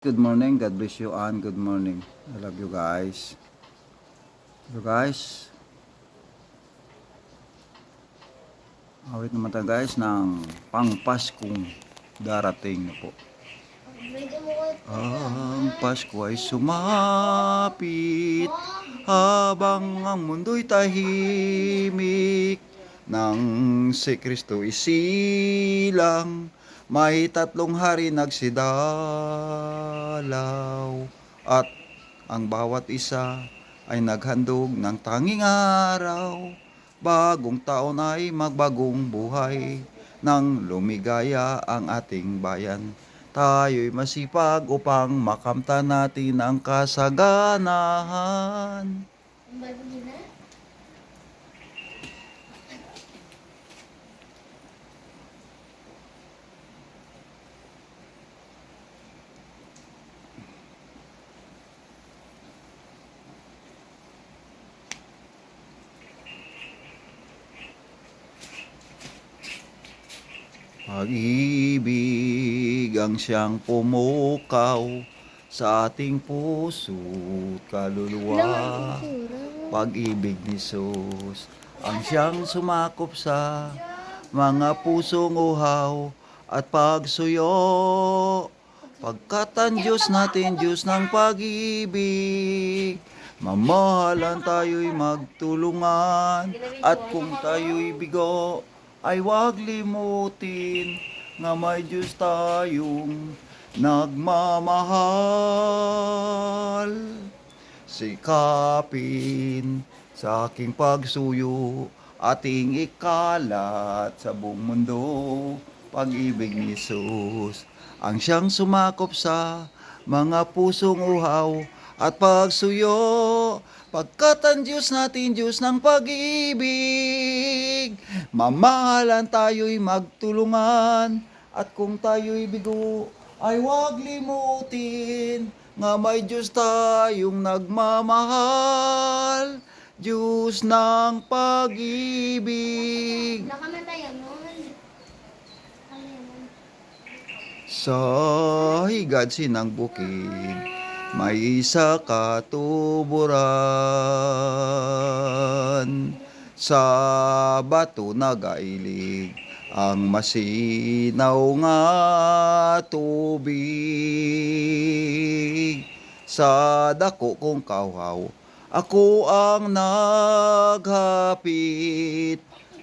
Good morning. God bless you and good morning. I love you guys. So guys, awit naman tayo guys ng pang-Paskong darating na po. Ang Pasko ay sumapit habang ang mundo'y tahimik. Nang si Kristo isilang, may 3 hari nagsidalaw at ang bawat isa ay naghandog ng tanging araw. Bagong taon ay magbagong buhay nang lumigaya ang ating bayan. Tayo'y masipag upang makamtan natin ang kasaganahan. Pag-ibig ang siyang pumukaw sa ating puso't kaluluwa. Pag-ibig ni Jesus ang siyang sumakop sa mga pusong uhaw at pagsuyo. Pagkat ang Diyos natin, Diyos ng pag-ibig, mamahalan tayo'y magtulungan. At kung tayo'y bigo, ay wag limutin nga may Diyos tayong nagmamahal. Sikapin sa aking pagsuyo, ating ikalat sa buong mundo. Pag-ibig ni Jesus ang siyang sumakop sa mga pusong uhaw at pagsuyo. Pagkat ang Diyos natin, Diyos ng pag-ibig, mamahalan tayo'y magtulungan. At kung tayo'y bigo, ay wag limutin nga may Diyos tayong nagmamahal, Diyos ng pag-ibig. Sa higad sinang bukid, may isa katuburan. Sa bato nagailig ang masinaw nga tubig. Sa dako kong kawhaw, ako ang naghapit,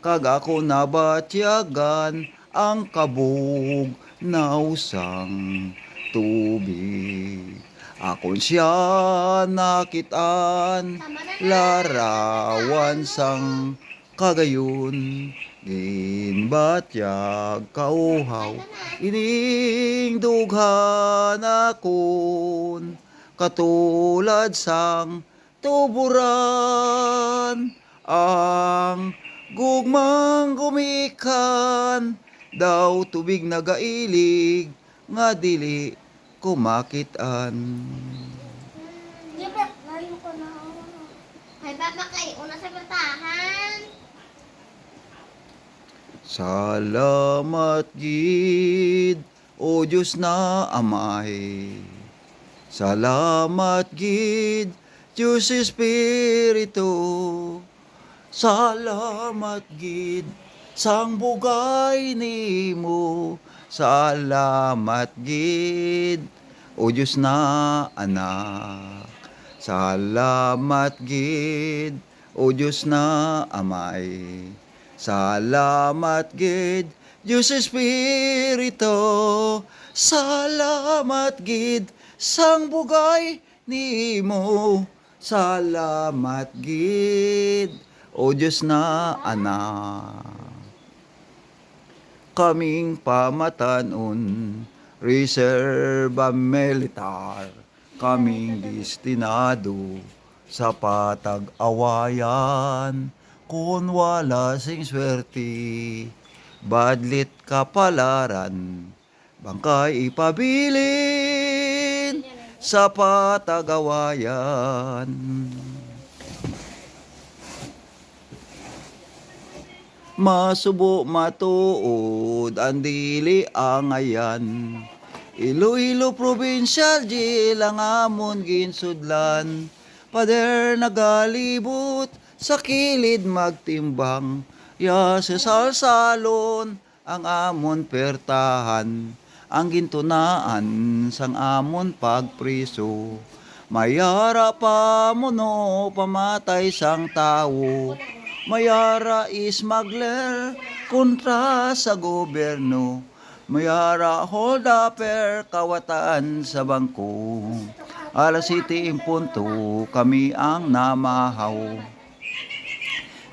kag ako nabatyagan ang kabog na usang tubig. Akon siya nakitaan, larawan sang kagayon, ginbatyag kauhaw, ining dughan akon, katulad sang tuburan, ang gugmang gumikan, daw tubig nagailig, nga dili kumakitan. Ay, baba kay una sa bertahan. Salamat gid, O Diyos na Amay. Salamat gid, Diyos Espiritu. Salamat gid, sang bugay nimo. Salamat gid, O Diyos na anak. Salamat gid, O Diyos na Amay. Salamat gid, Diyos Espiritu. Salamat gid, sang bugay nimo. Salamat gid, O Diyos na anak. Kaming pamatanon, reserba militar, kaming destinado sa patag-awayan. Kung wala sing swerte, badlit kapalaran, bangkay ipabilin sa patag-awayan. Masubo matuod ang dili angayan, Iloilo Provincial Jail ang amon ginsudlan. Pader nagalibot sa kilid magtimbang. Ya sa salsalon ang amon pertahan. Ang gintunaan sang amon pagpriso. Mayara pa mono pamatay sang tao. Mayara smuggler kontra sa gobyerno. Mayara hold upper kawatan sa bangko. Alas 7 in punto kami ang namahaw.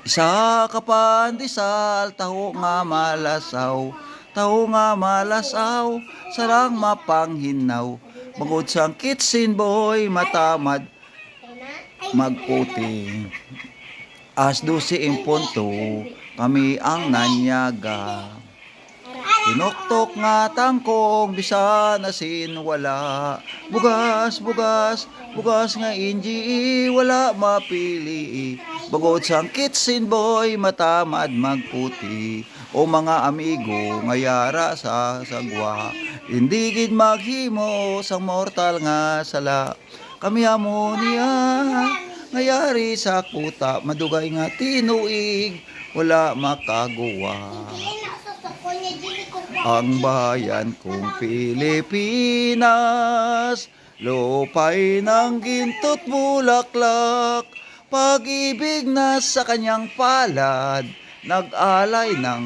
Isa ka pandisal, taho nga malasaw. Taho nga malasaw, sarang mapanghinaw. Bangod sang kitsin boy, matamad magputi. As 12 in punto, kami ang nanyaga. Tinoktok nga tangkong, bisan asin wala. Bugas, bugas, bugas nga inji, wala mapili. Bangod sang kitsin boy, matamad magputi. O mga amigo, ngayara sa sagwa. Hindi gid maghimo sang mortal nga sala. Kami amonia, ngayari sa kuta, madugay nga tinuig, wala makagawa. Ang bayan kong Pilipinas, lupay ng gintot bulaklak, pag-ibig na sa kanyang palad, nag-alay ng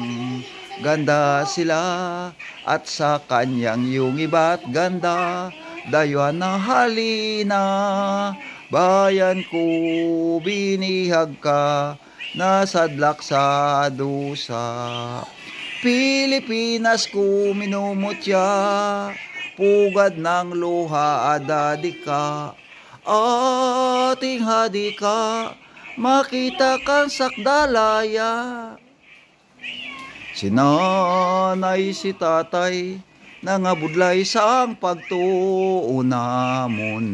ganda sila, at sa kanyang yung iba't ganda, dayuhan ng halina. Bayan ko, binihag ka, nasadlak sa dusa. Pilipinas ko minumutya, pugad ng luha adadi ka. Ating hadika, makita kang sakdalaya. Si nanay, si tatay, nangabudlay sang pagtuunamon.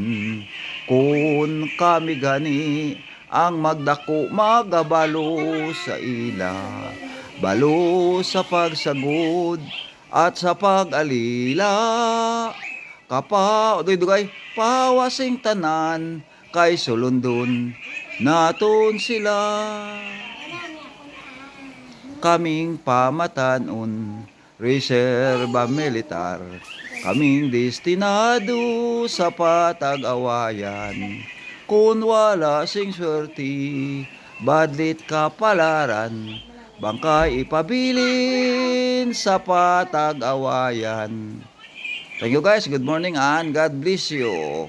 Kung kami gani, ang magdako magabalo sa ila. Balo sa pagsagod at sa pag-alila. Dugay, pawasing tanan, kay sulundon, naton sila. Kaming pamatanon, reserba militar, kaming destinado sa patag-awayan. Kung wala sing swerte, badlit kapalaran, bangkay ipabilin sa patag-awayan. Thank you guys, good morning and God bless you.